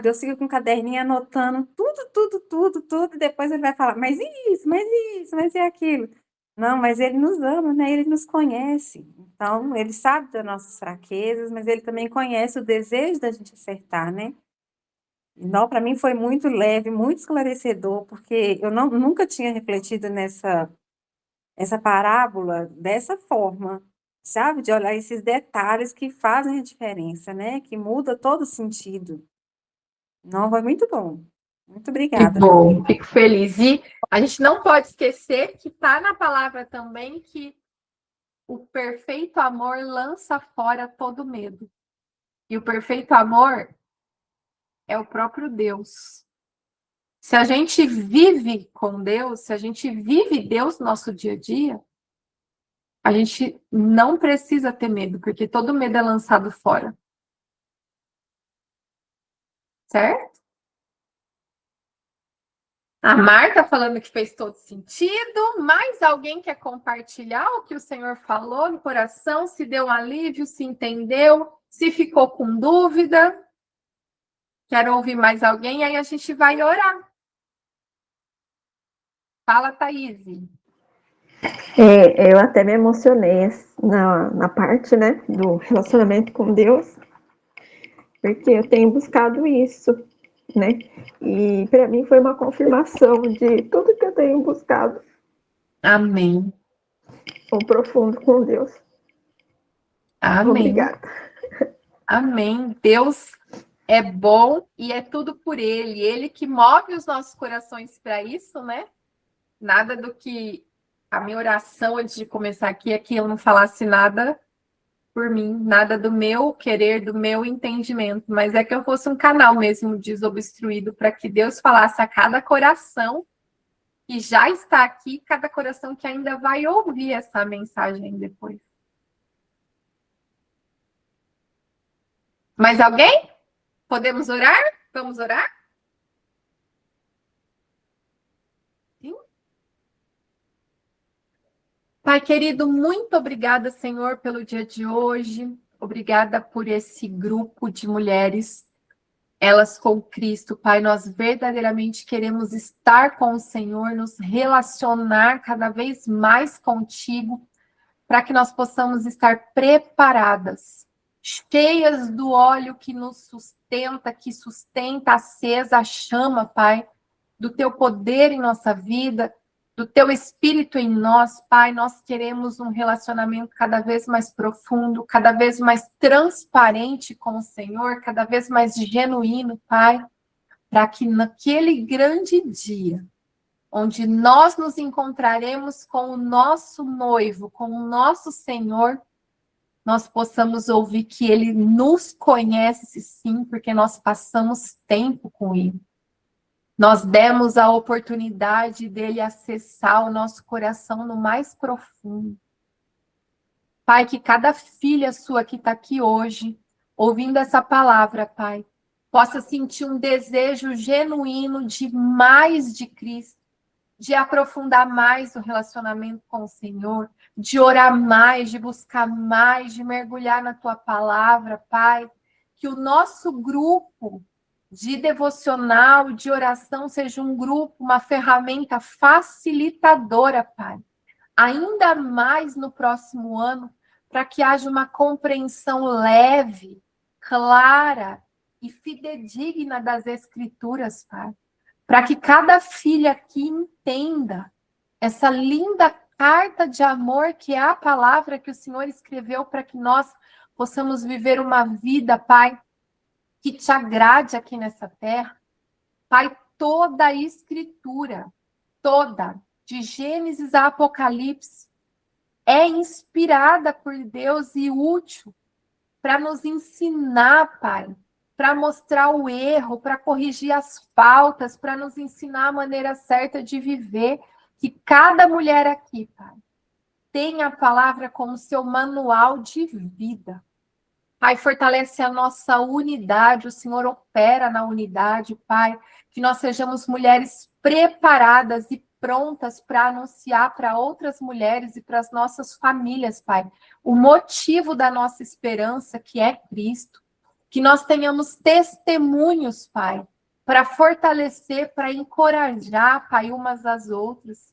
Deus fica com um caderninho anotando tudo, tudo, tudo, tudo, e depois ele vai falar, mas isso, mas isso, mas e aquilo. Não, mas ele nos ama, né, ele nos conhece. Então, ele sabe das nossas fraquezas, mas ele também conhece o desejo da gente acertar, né? Não, para mim foi muito leve, muito esclarecedor, porque eu nunca tinha refletido essa parábola dessa forma, sabe? De olhar esses detalhes que fazem a diferença, né? Que muda todo o sentido. Não, foi muito bom. Muito Que obrigada. bom, fico feliz. E a gente não pode esquecer que está na palavra também que o perfeito amor lança fora todo medo. E o perfeito amor é o próprio Deus. Se a gente vive com Deus, se a gente vive Deus no nosso dia a dia, a gente não precisa ter medo, porque todo medo é lançado fora. Certo? A Marta falando que fez todo sentido. Mais alguém quer compartilhar o que o Senhor falou no coração? Se deu um alívio, se entendeu, se ficou com dúvida? Quero ouvir mais alguém, aí a gente vai orar. Fala, Thaís. Eu até me emocionei na parte, né, do relacionamento com Deus, porque eu tenho buscado isso, né? E para mim foi uma confirmação de tudo que eu tenho buscado, Amém. um profundo com Deus. Amém. Obrigada. Amém. Deus é bom e é tudo por Ele. Ele que move os nossos corações para isso, né? Nada do que a minha oração antes de começar aqui é que eu não falasse nada por mim, nada do meu querer, do meu entendimento, mas é que eu fosse um canal mesmo desobstruído para que Deus falasse a cada coração que já está aqui, cada coração que ainda vai ouvir essa mensagem depois. Mais alguém? Podemos orar? Vamos orar? Sim. Pai querido, muito obrigada, Senhor, pelo dia de hoje. Obrigada por esse grupo de mulheres, elas com Cristo. Pai, nós verdadeiramente queremos estar com o Senhor, nos relacionar cada vez mais contigo, para que nós possamos estar preparadas, cheias do óleo que nos sustenta, que sustenta acesa a chama, Pai, do teu poder em nossa vida, do teu Espírito em nós, Pai. Nós queremos um relacionamento cada vez mais profundo, cada vez mais transparente com o Senhor, cada vez mais genuíno, Pai, para que naquele grande dia, onde nós nos encontraremos com o nosso noivo, com o nosso Senhor, nós possamos ouvir que Ele nos conhece sim, porque nós passamos tempo com Ele. Nós demos a oportunidade dele acessar o nosso coração no mais profundo. Pai, que cada filha sua que está aqui hoje, ouvindo essa palavra, Pai, possa sentir um desejo genuíno de mais de Cristo, de aprofundar mais o relacionamento com o Senhor, de orar mais, de buscar mais, de mergulhar na tua palavra, Pai. Que o nosso grupo de devocional, de oração, seja um grupo, uma ferramenta facilitadora, Pai. Ainda mais no próximo ano, para que haja uma compreensão leve, clara e fidedigna das Escrituras, Pai. Para que cada filha aqui entenda essa linda carta de amor que é a palavra que o Senhor escreveu para que nós possamos viver uma vida, Pai, que te agrade aqui nessa terra. Pai, toda a Escritura, toda, de Gênesis a Apocalipse, é inspirada por Deus e útil para nos ensinar, Pai, para mostrar o erro, para corrigir as faltas, para nos ensinar a maneira certa de viver. Que cada mulher aqui, Pai, tenha a palavra como seu manual de vida. Pai, fortalece a nossa unidade, o Senhor opera na unidade, Pai, que nós sejamos mulheres preparadas e prontas para anunciar para outras mulheres e para as nossas famílias, Pai, o motivo da nossa esperança, que é Cristo. Que nós tenhamos testemunhos, Pai, para fortalecer, para encorajar, Pai, umas às outras.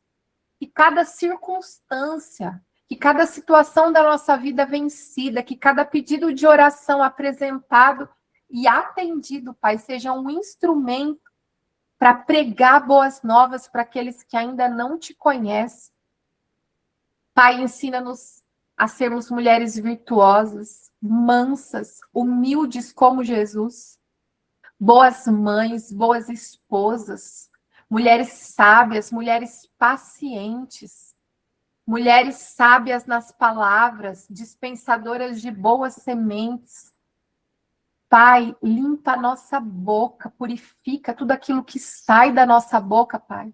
Que cada circunstância, que cada situação da nossa vida vencida, que cada pedido de oração apresentado e atendido, Pai, seja um instrumento para pregar boas novas para aqueles que ainda não te conhecem. Pai, ensina-nos a sermos mulheres virtuosas, mansas, humildes como Jesus, boas mães, boas esposas, mulheres sábias, mulheres pacientes, mulheres sábias nas palavras, dispensadoras de boas sementes. Pai, limpa a nossa boca, purifica tudo aquilo que sai da nossa boca, Pai.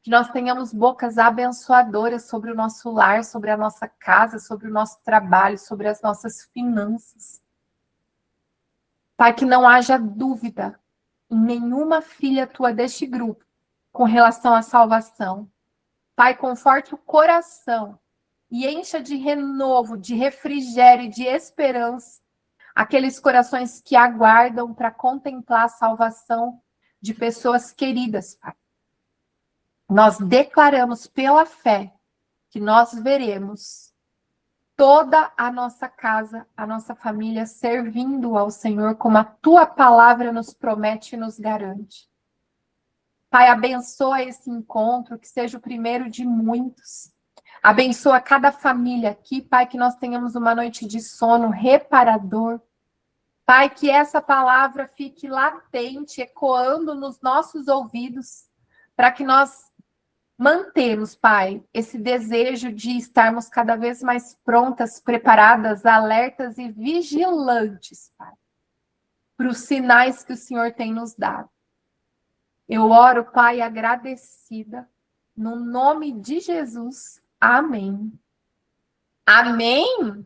Que nós tenhamos bocas abençoadoras sobre o nosso lar, sobre a nossa casa, sobre o nosso trabalho, sobre as nossas finanças. Pai, que não haja dúvida em nenhuma filha tua deste grupo com relação à salvação. Pai, conforte o coração e encha de renovo, de refrigério e de esperança aqueles corações que aguardam para contemplar a salvação de pessoas queridas, Pai. Nós declaramos pela fé que nós veremos toda a nossa casa, a nossa família servindo ao Senhor como a tua palavra nos promete e nos garante. Pai, abençoa esse encontro, que seja o primeiro de muitos. Abençoa cada família aqui, Pai, que nós tenhamos uma noite de sono reparador. Pai, que essa palavra fique latente, ecoando nos nossos ouvidos, para que nós mantemos, Pai, esse desejo de estarmos cada vez mais prontas, preparadas, alertas e vigilantes, Pai, para os sinais que o Senhor tem nos dado. Eu oro, Pai, agradecida, No nome de Jesus. Amém. Amém